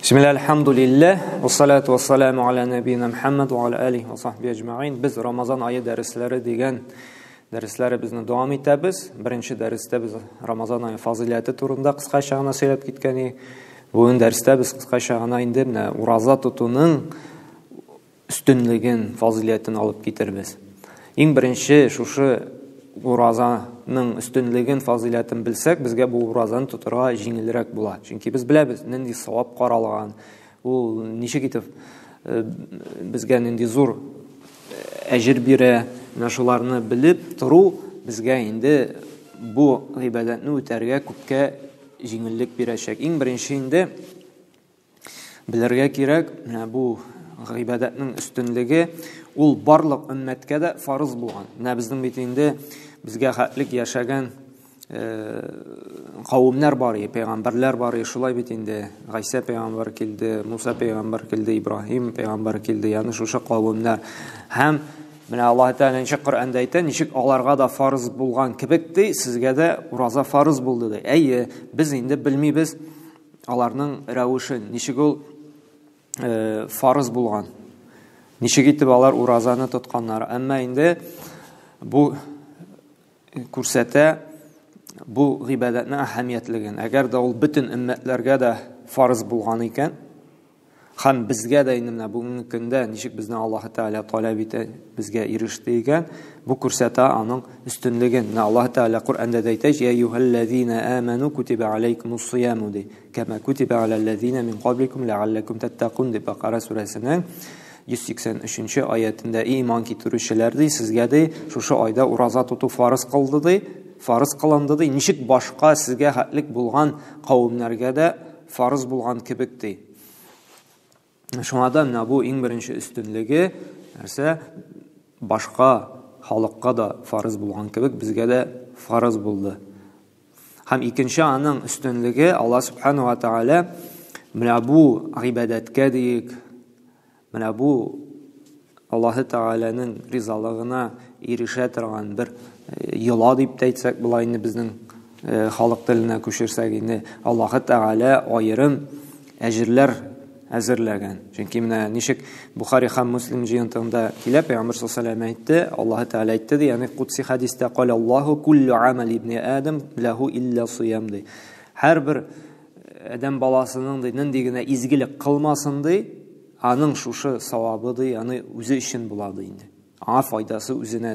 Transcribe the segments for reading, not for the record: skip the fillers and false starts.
Bismillahirrahmanirrahim. Ve salatu ve selamu ala nebiyina Muhammed ve ala alihi ve sahbihi ecma'in. Biz Ramazan ayı dersleri degan dersleri bizni davam etamiz. Birinchi darsda biz Ramazan ayı fazilati turida qisqacha g'ana so'ylab ketgan. Bu darsda biz qisqacha g'ana endi roza tutuning üstünligin, faziletini olib ketirmiz. Eng birinchi shu rozaning üstünligin, faziletini bilsak, bizga bu rozani tuturga yengilroq bo'ladi. Chunki biz bilamiz, nindi savob qaralgan, u nechik etib bizga nindi zo'r ajr bera, shularni bilib turib, bizga endi bu ibodatni o'targa ko'pga yengillik beracak. Eng birinchi endi bilirga kerak, bu ibodatning ustunligi ul barliq ummatga da farz bo'lgan. Bizning bitinde bizga haqlik yashagan qavmlar bor, payg'ambarlar bor, shulay bitinde G'aysa payg'ambar keldi, Musa payg'ambar keldi, Ibrohim payg'ambar keldi. Ya'ni shu qavmlar ham Alloh taolo Qur'onda aytadi, nechik ularga da farz bo'lgan kibikdi, sizga da roza farz bo'ldi dedi. Biz endi bilmaymiz ularning ravishini, nechik ul farz bo'lgan. Nechik etib ular rozani tutganlar. Ammo endi bu ko'rsata bu ibodatning ahamiyatligini. Agarda ul butun ummatlarga da farz bo'lgan ekan, ham bizga da endi bugungi kunda nechik bizni Alloh taolo talab etadi, bizga erishdi ekan, bu ko'rsata uning ustunligini. Alloh taolo Qur'onda aytadi: "Ya ayyuhallazina amanu kutiba alaykumus siyamu kama kutiba alal ladzina min qablikum la'allakum tattaqun" deb Baqara surasining 183-oyatida iymon keltiruvchilardi, sizga shu oyda roza tutup farz qilindi, nechik boshqa sizga haqlik bo'lgan qavmlarga da farz bo'lgan kibikdi. Shundan bu eng birinchi ustunligi narsa boshqa xalqqa da farz bo'lgan kibik bizga da farz bo'ldi. Ham ikkinchi aning ustunligi Alloh subhanahu va taolo bu ibodatga bu Alloh taolaning rizolig'ini erisha turgan bir yo'l deb aytsak, bularni bizning xalq tiliga ko'chirsak, endi Alloh taolo ayrim ajrlar hazırlagan. Chunki nechik Buxoriy ham Muslim jiyonida kelib, Payg'ambar sollallohu alayhi vasallam aytdi, Alloh taolo aytdi, ya'ni qudsi hadisda qolallohu kullu amal ibn adam lahu illa siyam. Har bir odam balasining nindigina izgilik qilmasin aning shu savobi ya'ni o'zi uchun bo'ladi endi. Ana foydasi o'zina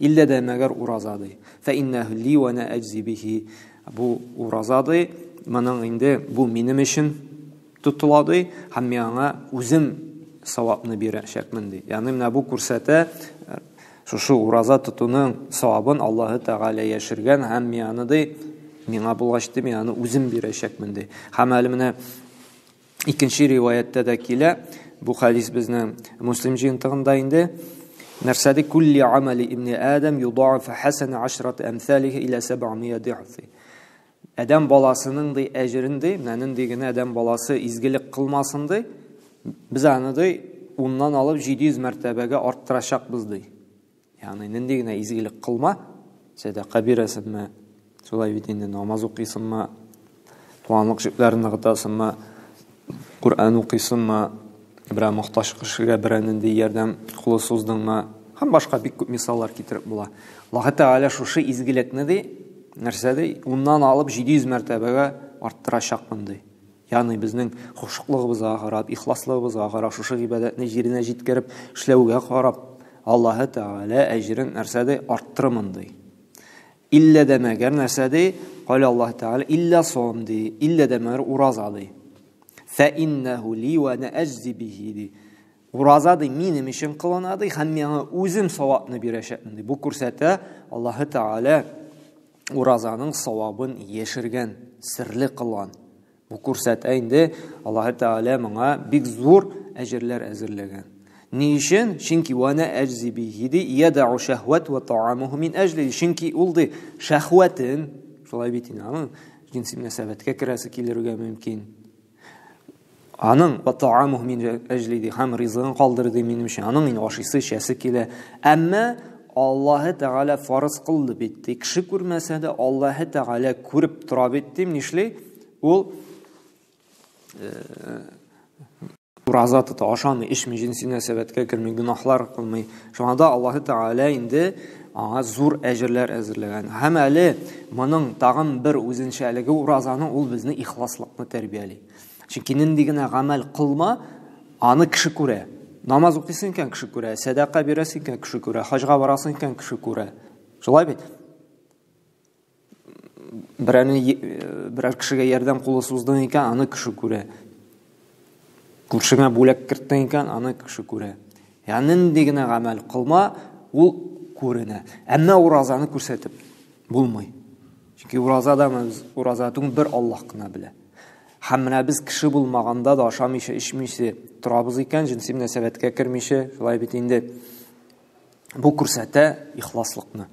illa demagar urazadi. Fa innahu li wa ana ajzi bihi. Bu urazadi, mening endi bu menim uchun tutiladi, ham menga o'zim savobni berashakman. Ya'ni bu ko'rsata shu uraza tutuning savobin Alloh taolo yashirgan, ham menga bo'lashdi, meni o'zim berashakman. Ham mana ikkinchi rivoyatda da keladi, bu hadis bizning Muslim jiyonida endi narsadi kulli amali ibn adam yudaf hasan 10 amsalihi ila 700 da'f. Adam balasining ajrinde, mening degani adam balasi izgilik qilmasin biz ani undan olib 700 martabaga orttirashaqmiz Ya'ni nendegina izgilik qilma, sadaqa berasinmi, solay bitinde namoz o'qiysinmi, tuanliq ishlarni qilsinmi, Qur'on o'qiysinmi, bir muhtoj kishiga birinin yordam qo'li so'zdingmi, ham boshqa ko'p misollar keltirib bo'ladi. Alloh taolo shu izgilikni narsada undan olib 700 martabaga orttirashaqman Ya'ni bizning xushuqligimizga qarab, ixlosligimizga qarab, shu ibodatni yerine yetkazib ishlauga qarab Alloh taolo ajrin narsada orttirman Illa demagar narsada qol Alloh taolo illa somdi, illa demagar urazadi. Fa innahu li wa ana ajzi bihi. Urazadi mening uchun qilinadi, ham menga o'zim savobni berashakman. Bu ko'rsata Alloh taolo urazaning savobini yashirgan, sirli qilgan. Bu ko'rsata endi Alloh taolo menga bek zo'r ajrlar hazırlagan. Ne uchun? Chunki va ana ajzi bihi yad'u shahwat va ta'amuhu min ajli. Chunki uldi shahvatin, shulay bitinami, jinsiy munosabatga kirasi kelirga mumkin. Aning va ta'amuhu min ajli ham rizqini qoldirdi mening uchun. Aning oshisi shasi kela. Ammo Alloh taolo farz qildi bitdi. Kishi ko'rmasa-da Alloh taolo ko'rib turib bitdi. Nishli? Ul Ураза тота, ашамый, ичмий, jinsi münasabətə girmий, günahlar qılmый. Şunda Allah Teala indi аңа зур әҗерләр әзерләгән. Һәм әле моның тагын бер үзенчәлеге уразаның ул безне ихласлыкны тәрбияли. Чөнки нинди генә гамәл кылма, аны кеше күрә. Намаз укыйсың икән кеше күрә, садака бирәсең икән кеше күрә, хаҗга барасың икән кеше күрә. Шулай бит. Берәр кешегә ярдәм кулы суздың икән, аны кеше күрә. Күршеңә бүләк керттең икән, аны кеше күрә. Ягъни нинди генә гамәл кылма, ул күренә. Әмма уразаны күрсәтеп булмый. Чөнки уразада уразатың бер Аллаһ кына белә. Һәм менә без кеше булмаганда да ашамыйча, ичмичә торабыз икән, jinsi münasabətə кермичә, шулай бит инде. Бу күрсәтә ихласлыкны.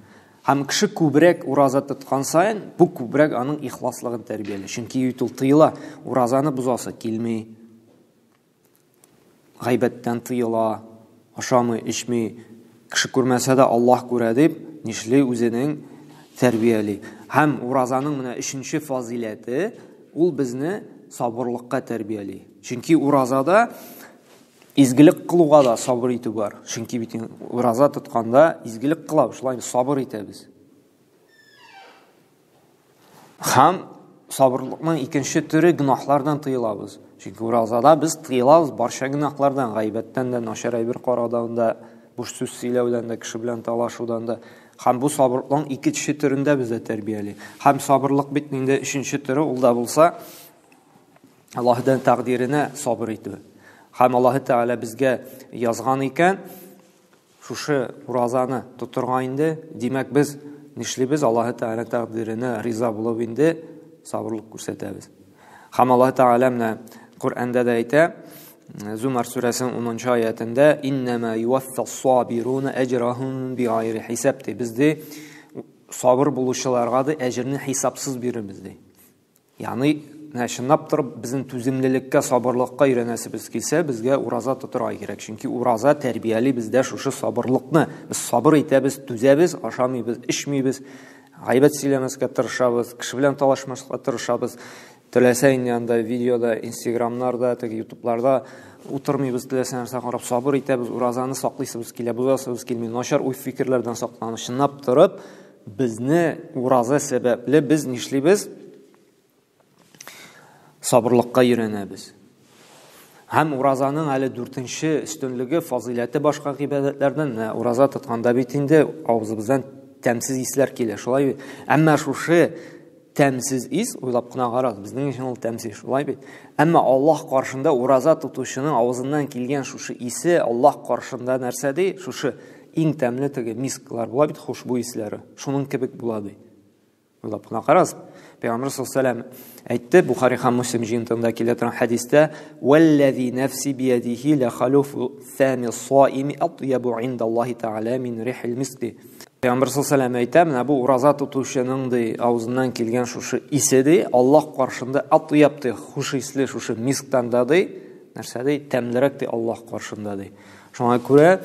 Һәм кеше күбрәк ураза тоткан сайын, бу күбрәк аның ихласлыгын тәрбияли. Чөнки ютыл тыйла, уразаны бузасы килми. Гайбәттән тыйла, ашамый, ичмий, кеше күрмәсә дә Аллаһ күрә дип, нишли үзенең тәрбияли. Һәм уразаның менә 3нче фазиләте ул безне сабырлыкка тәрбияли. Чөнки уразада изгилек кылуга да сабыр итү бар. Чөнки бит ураза тотканда изгилек кылабыз, шулай сабыр итәбез. Һәм сабырлыкның 2нче төре гынахлардан тыелабыз. Чөнки уразада без тыелабыз барча гынахлардан, гайбәттән дә, начар әйбер караудан да, буш сүз сөйләүдән дә, кеше белән талашудан да. Һәм бу сабырлыкның 2нче төрендә бездә тәрбияли. Һәм сабырлык бит инде 3нче төре ул да булса Аллаһның тәкъдиренә сабыр итү. Һәм Аллаһ Тәгалә безгә язган икән, шушы уразаны тутырга инде, димәк без нишлибез? Аллаһ Тәгалә тәкъдиренә риза булып инде сабырлык күрсәтәбез. Һәм Аллаһ Тәгалә менә Куръанда да әйтә, Зумар сүрәсенең 10нчы аятында иннама юваффас-сабируна аҗрахум биғайри хисаб ди. Бездә сабыр булучыларга да әҗерне хисапсыз бирәбез ди. Ягъни чынлап торып безнең түземлелеккә, сабырлыкка өйрәнәсебез килсә, безгә ураза тотырга кирәк. Чөнки ураза тәрбияли бездә шушы сабырлыкны. Без сабыр итәбез, түзәбез, ашамыйбыз, ичмибез, гайбәт сөйләмәскә тырышабыз, кеше белән талашмаска тырышабыз. Теләсә инде видеода, Instagramнарда, YouTube'ларда утырмыйбыз, теләсә нәрсә карап сабыр итәбез, уразаны саклыйсыбыз килә, бузасыбыз килми, начар уй фикерләрдән сакланып, чынлап торып, безне ураза сәбәпле без нишлибез? Сабырлыкка өйрәнәбез. Һәм уразаның әле 4нче өстенлеге, фазиләте башка гыйбадәтләрдән, ураза тотканда бит инде авызыбыздан тәмсез исләр килә, шулай бит. Әмма шушы тәмсез ис, уйлап кына карагыз, безнең өчен ул тәмсез, шулай бит. Әмма Аллаһ каршында ураза тотучының авызыннан килгән шушы исе Аллаһ каршында нәрсә ди? Шушы иң тәмле теге мисклар була бит, хушбуй исләре. Шуның кебек була ди. Уйлап кына карагыз. Пәйгамбер саллаллаху алейхи ва саллям әйтте, Бухари һәм Муслим җыентыгында килә торган хәдистә: "Валлази нафси биядихи ла халуфу фами саими атьябу индаллаһи тәгалә мин рихил миски." Пәйгамбер саллаллаху алейхи ва саллям әйтә, менә бу ураза тотучының ди авызыннан килгән шушы исе ди, Аллаһ каршында атьяб ди, хуш исле шушы мисктан да ди, нәрсә ди, тәмлерәк ди Аллаһ каршында ди. Шуңа күрә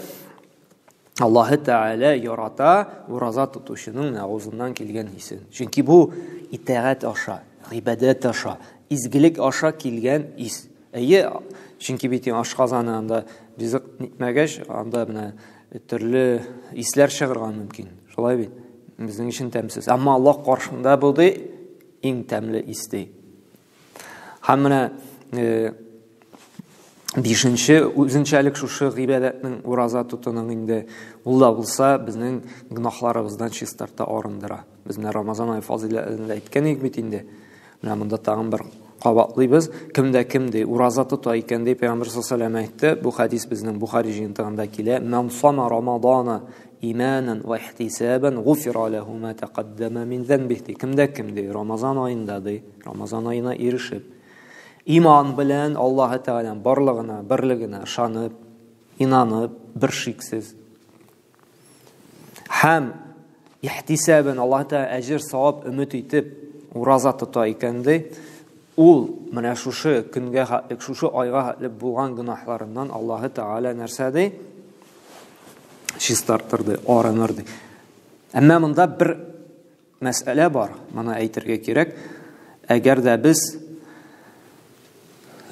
Аллаһ Тәгалә ярата ураза тотучының авызыннан килгән исен. Чөнки бу итәгать аша, гыйбадәт аша, изгилек аша килгән ис. Чөнки бит ашказаны анда ризык нитмәгәч, анда менә төрле исләр чыгарга мөмкин. Шулай бит. Безнең өчен тәмсез. Әмма Аллаһ каршында бу ди иң тәмле ис ди. Һәм менә 5нче үзенчәлек шушы гыйбадәтнең ураза тотуның инде ул да булса безнең гынахларыбыздан чистарта арындыра. Без менә Рамазан ай фазиләтендә әйткән идек бит инде. Менә монда тагын бер кабатлыйбыз. Кемдә ураза тота икән дип Пәйгамбер саллаллаху алейхи ва саллям әйтте. Бу хадис безнең Бухари җыентыгында килә. "Ман сама Рамадана иманан ва ихтисабан гуфира лаху ма тaqaddama min dhanbihi." Кемдә Рамазан аенда ди, Рамазан аена ирешеп, иман белән Аллаһ Тәгаләнең барлыгына, берлегенә ышанып, инанып, бер шиксез. Һәм ихтисабан Аллаһ Тәгалә әҗр, савап өмет итеп ураза тота икән ди, ул менә шушы көнгә хәтлек, шушы айга хәтлек булган гынахларыннан Аллаһ Тәгалә нәрсә ди? Чистартырды, арынырды. Әмма монда бер мәсьәлә бар, моны әйтергә кирәк. Әгәр дә без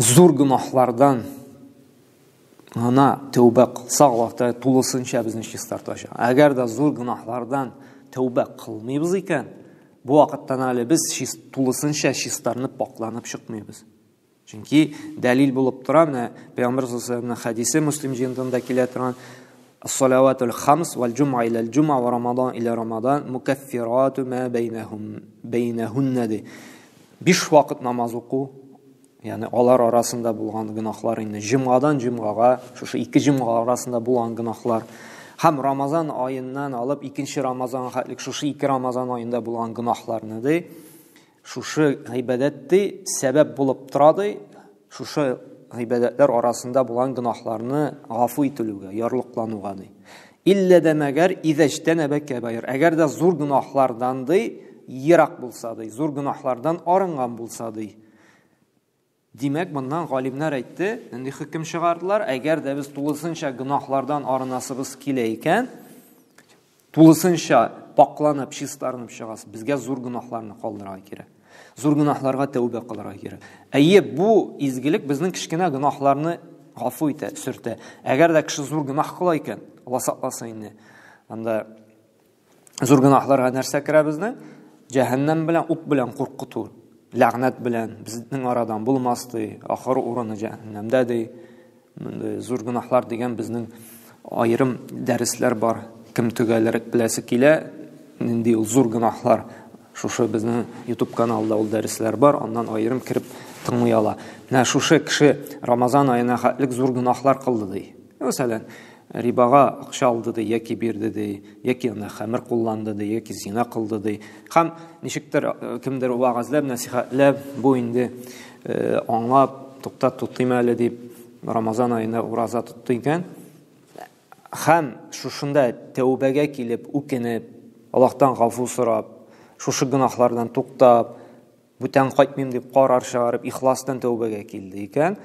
зур гөнаһлардан ана тәүбә кылсак, Аллаһ Тәгалә тулысынча безне чистартачак. Әгәр дә зур гөнаһлардан тәүбә кылмыйбыз икән, бу вакыттан әле без тулысынча чистарынып, пакланып чыкмыйбыз. Чөнки дәлил булып тора, менә Пәйгамбер саллаллаху алейхи ва саллям хадисе Муслим җыентында килә торган: "Ас-салаватул хамс вал җум'a иля җум'a ва рамадан иля рамадан мукаффирату ма бәйнәһунна." 5 вакыт намаз уку, ягъни алар арасында булган гөнаһлар инде җомгадан җомгага, шушы 2 җомга арасында булган гөнаһлар, һәм Рамазан аеннан алып 2нче Рамазанга хәтлек шушы 2 Рамазан аенда булган гөнаһларны ди, шушы гыйбадәтте сәбәп булып тора ди, шушы гыйбадәтләр арасында булган гөнаһларны гафу ителүгә, ярлыклануга ди. Илля дәмәгәр изәҗтәнәбә кабайр. Әгәр дә зур гөнаһлардан ди ерак булса ди, зур гөнаһлардан арынган булса ди. Димәк, моннан галимнәр әйтте, инде хөкем чыгардылар, әгәр дә без тулысынча гөнаһлардан арынасыбыз килә икән, тулысынча пакланып, чистарынып чыгасы, безгә зур гөнаһларны калдырырга кирәк. Зур гөнаһларга тәүбә кылырга кирәк. Әйе, бу изгелек безнең кичкенә гөнаһларны гафу итә, сөртә. Әгәр дә кеше зур гөнаһ кыла икән, Алла сакласын инде. Анда зур гөнаһларга нәрсә керә безнең? Җәһәннәм белән, ут белән куркыту, ләгънәт белән безнең арадан булмасты, ахыр урыны җәһәннәмдә ди. Зур гөнаһлар дигән безнең аерым дәресләр бар. Кем төгәлрәк беләсе килә, нинди ул зур гөнаһлар, шушы безнең YouTube каналында ул дәресләр бар, аннан аерым кирип тыңлый ала. Менә шушы кеше Рамазан аена хәтлек зур гөнаһлар кылды ди. Мәсәлән, рибага акча алды ди, яки бирде ди, яки аны хәмер кулланды ди, яки зина кылды ди. Һәм ничектер кемдер вагызлап, насихатлап, бу инде аңлап, туктат тутыйм әле дип Рамазан аена ураза тутты икән. Һәм шушында тәүбәгә килеп, үкенеп, Аллаһтан гафу сорап, шушы гөнаһлардан туктап, бүтән кайтмыйм дип карар чыгарып, ихластан тәүбәгә килде икән,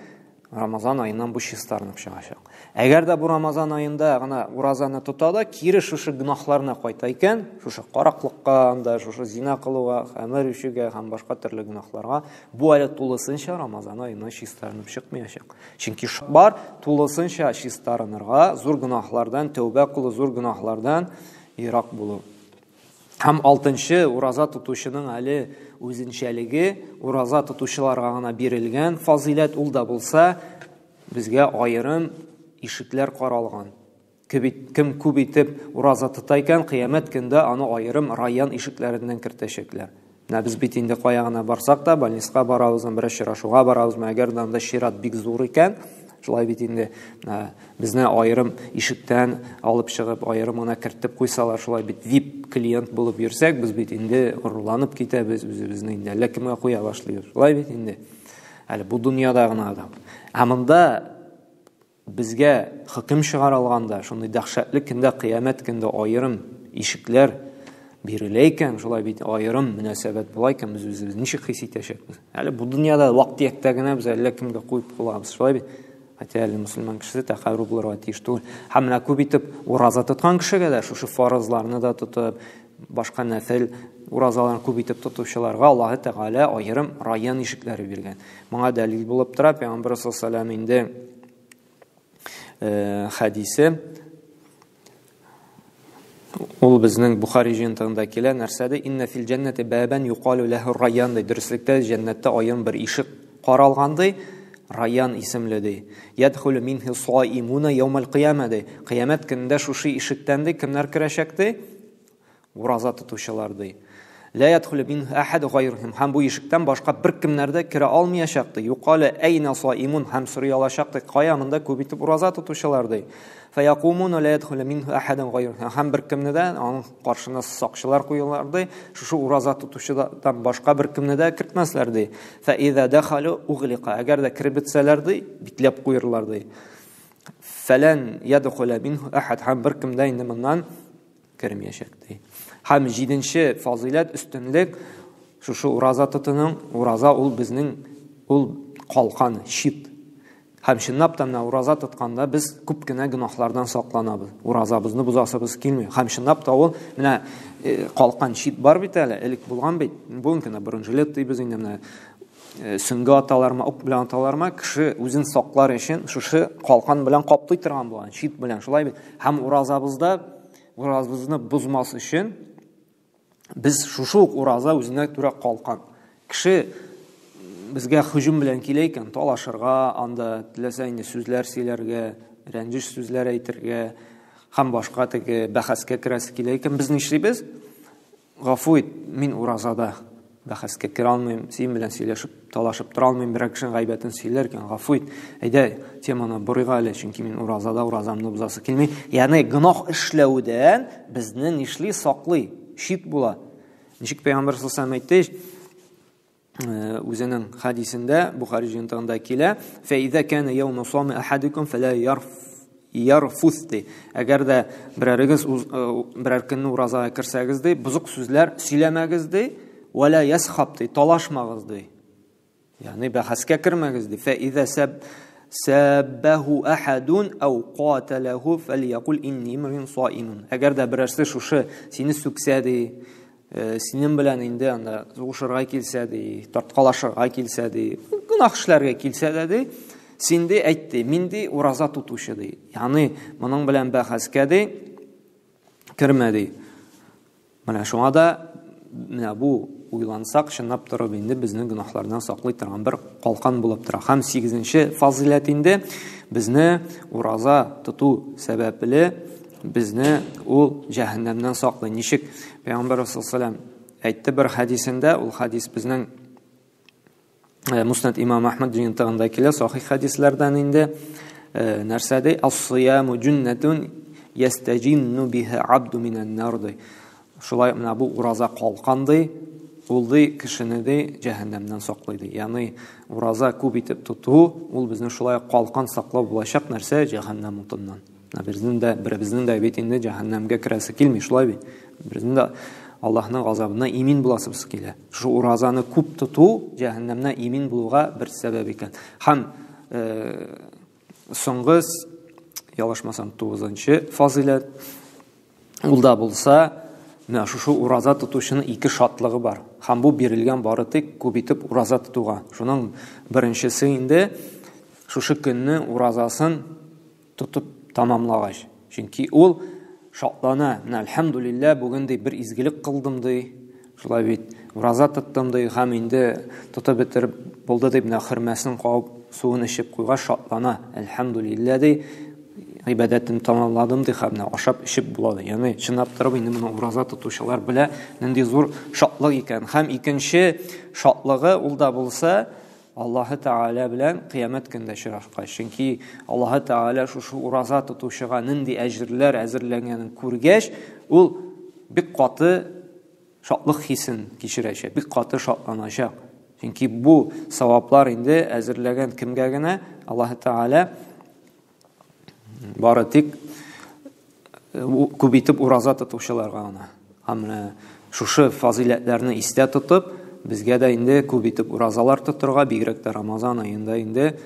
Рамазан аеннан бу чистарынып чыгачак. Әгәр дә бу Рамазан аенда гына уразаны тота да, кире шушы гөнаһларына кайта икән, шушы караклыкка, анда шушы зина кылуга, хәмер ишүгә һәм башка төрле гөнаһларга, бу әле тулысынча Рамазан аенда чистарынып чыкмаячак. Чөнки бар тулысынча чистарынырга, зур гөнаһлардан тәүбә кылу, зур гөнаһлардан ерак булу. Һәм 6нчы ураза тутучының әле үзенчәлеге, ураза тутучыларга гына бирелгән фазилат ул да булса, безгә аерым ишекләр каралган. Кем күп итеп ураза тота икән, кыямәт көндә аны аерым район ишекләреннән кертәчәкләр. Менә без бит инде кая гына барсак та, больницага барабыз, бер очрашуга барабыз, әгәр дә анда шират бик зур икән, шулай бит инде безне аерым ишектән алып чыгып, аерым гына кертеп куйсалар, шулай бит VIP клиент булып йөрсәк, без бит инде урланып китәбез, үзебезне инде әллә кемгә куя башлыйбыз. Шулай бит инде. Әле бу дөньяда гына да. Ә монда безгә хөкем чыгарылганда, шундый дәһшәтле көндә, кыямәт көндә аерым ишекләр бирелә икән, шулай бит аерым мөнәсәбәт була икән, без үзебезне ничек хис итәчәкбез? Әле бу дөньяда вакыт-яктә генә без әллә кемгә куйып калабыз, шулай бит. Хәтта әле мусульман кешесе тәхәввүр булырга тиеш түгел. Һәм менә күп итеп ураза тоткан кешегә дә шушы фарызларны да тотып, башка нәфил уразаларны күп итеп тотучыларга Аллаһ Тәгалә аерым район ишекләре биргән. Моңа дәлил булып тора Пәйгамбер саллаллаху алейхи ва саллям инде хадисе, ул безнең Бухари җыентыгында килә, нәрсәдә инна фил җәннәти бабан юқалу лаху райян ди. Дөреслекдә җәннәттә аерым бер ишек каралгандай, Райян исемле ди. Ядхулу минху саимуна яумал кыяма ди. Кыямәт көндә шушы ишектән ди кемнәр керәчәк ди? Ураза тотучылар ди. Ла ядхулу минху ахад гайрухум. Һәм бу ишектән башка бер кемнәр дә керә алмаячак ди. Юкалы айна саимун һәм сорый алачак ди. Кая монда күп итеп ураза тотучылар ди. Фаякумуна ла ядхулу минху ахад гайрухум. Һәм бер кемне дә аның каршына сакчылар куялар ди. Шушы ураза тотучыдан башка бер кемне дә кертмәсләр ди. Фа иза дахалу углиqa. Әгәр дә киреп бетсәләр ди, битләп куйырлар ди. Фалан ядхулу минху ахад. Һәм бер кем дә инде моннан кермәячәк ди. Һәм 7нче фазилат өстенлек шушы ураза тотуның, ураза ул безнең ул калкан, щит. Һәм чынлап та менә ураза тотканда без күп кенә гөнаһлардан сакланабыз. Уразабызны бузасыбыз килми. Һәм чынлап та ул менә калкан щит бар бит әле, элек булган бит. Бүген кенә бронжилет дибез инде менә сүңгі аталарма, ук белән аталарма, кеше үзен саклар өчен шушы калкан белән каплый торган булган, шит белән шулай бит. Һәм уразабызны бузмас өчен без шушы ук ураза үзенә туры калкан. Кеше безгә һөҗүм белән килә икән, талашырга, анда теләсә инде сүзләр сөйләргә, рәнҗеш сүзләр әйтергә, һәм башка теге бәхәскә керәсе килә икән, без нишлибез? Гафу ит, мин уразада бәхәскә керә алмыйм, син белән сөйләшеп, талашып тора алмыйм, берәр кешенең гайбәтен сөйләр икән, гафу ит. Әйдә, теманы бурыйга әле, чөнки мин уразада уразамны бузасы килми. Ягъни гынаһ эшләүдән безне нишли саклый, шит була. Ничек Пәйгамбәр саллаллаһу алейһи ва саллям әйтте, үзенең хадисендә, Бухари җыентыгында килә, "Фәизә кана яуму сами ахадикум фала ярфусти." Әгәр дә берәр көнне уразага керсәгез ди, бузык сүзләр сөйләмәгез ди, вала ясхаб ди, талашмагыз ди. Ягъни бәхәскә кермәгез ди. "Фәизә саббаху ахадун ау qatalahu falyaqul inni mrin sa'imun." Әгәр дә берәрсе шушы сине сүксә ди, синең белән инде анда сугышырга килсә ди, тарткалашырга килсә ди, гынаһ эшләргә килсә дә ди, син ди әйтте, мин ди ураза тутучы ди. Ягъни моның белән бәхәскә ди кермә ди. Менә шуңа да менә бу уйлансак, чынлап торып инде безне гынаһлардан саклый торган бер калкан булып тора. Һәм 8нче фазилат инде безне ураза тоту сәбәпле безне ул җәһәннәмнән саклый. Ничек Пәйгамбәр саллаллаһу алейһи ва саллям әйтте бер хадисендә, ул хадис безнең Муснад имам Ахмад җыентыгында килә, сахих хадисләрдән инде нәрсәдә ас-сияму җуннатун ястаҗинну биха абду минан нар. Шулай менә бу ураза калкандай, ул ди кешене дә җәһәннәмнән саклый ди. Ягъни ураза күп итеп тоту, ул безне шулай калкан саклау булачак нәрсә җәһәннәм утыннан. Безнең дә бит инде җәһәннәмгә керәсе килми, шулай бит. Безнең дә Аллаһның газабына имин буласыбыз килә. Шу уразаны күп тоту җәһәннәмнән имин булуга бер сәбәп икән. Һәм соңгы ялышмасам 9нчы фазилат ул да булса, менә шушы ураза тотучының ике шатлыгы бар. Һәм бу бирелгән бары тик күп итеп ураза тотуга. Шуның беренчесе инде шушы көнне уразасын тотып тамамлагач. Чөнки ул шатлана, менә әлхәмдүлилләh, бүген ди бер изгелек кылдым ди. Шулай бит, ураза тоттым ди, һәм инде тотып бетереп булды дип, менә хөрмәсен кабып, суын эчеп куйга шатлана. Әлхәмдүлилләh ди, гыйбадәтен тамамладым ди, һәм ашап эчеп була ди. Ягъни чынлап торып инде моны ураза тотучылар белә нинди зур шатлык икән. Һәм икенче шатлыгы ул да булса, Аллаһы Тәгалә белән кыямәт көндә очрашкач. Чөнки Аллаһы Тәгалә шушы ураза тотучыга нинди әҗрләр әзерләнгәнен күргәч, ул бик каты шатлык хисен кичерәчәк, бик каты шатланачак. Чөнки бу саваплар инде әзерләгән кемгә генә Аллаһы Тәгалә бары тик күп итеп ураза тотучыларга гына. Һәм шушы фазилатларны истә тотып, безгә дә инде күп итеп уразалар тотырга, бигрәк тә Рамазан аенда инде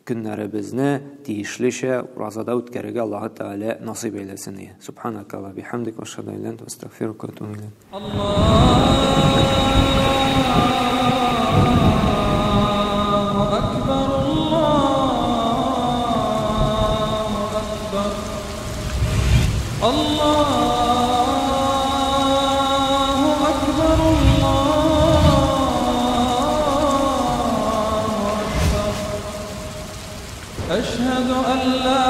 көннәребезне тиешлечә уразада үткәрергә Аллаһы Тәгалә насыйп әйләсен. Субханака ва бихамдик ва ашһаду ан ла илаһа илля анта астагфирука ва атубу илейк. Аллаһу акбар, Аллаһу акбар, أشهد أن لا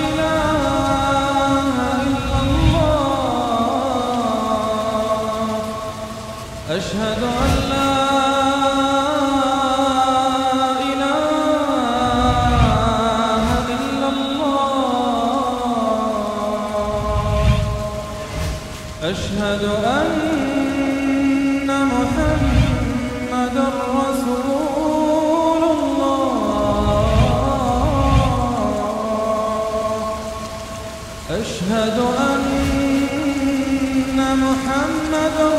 إله إلا الله أشهد أن لا إله إلا الله أشهد أن محمدًا رسول أشهد أن محمدًا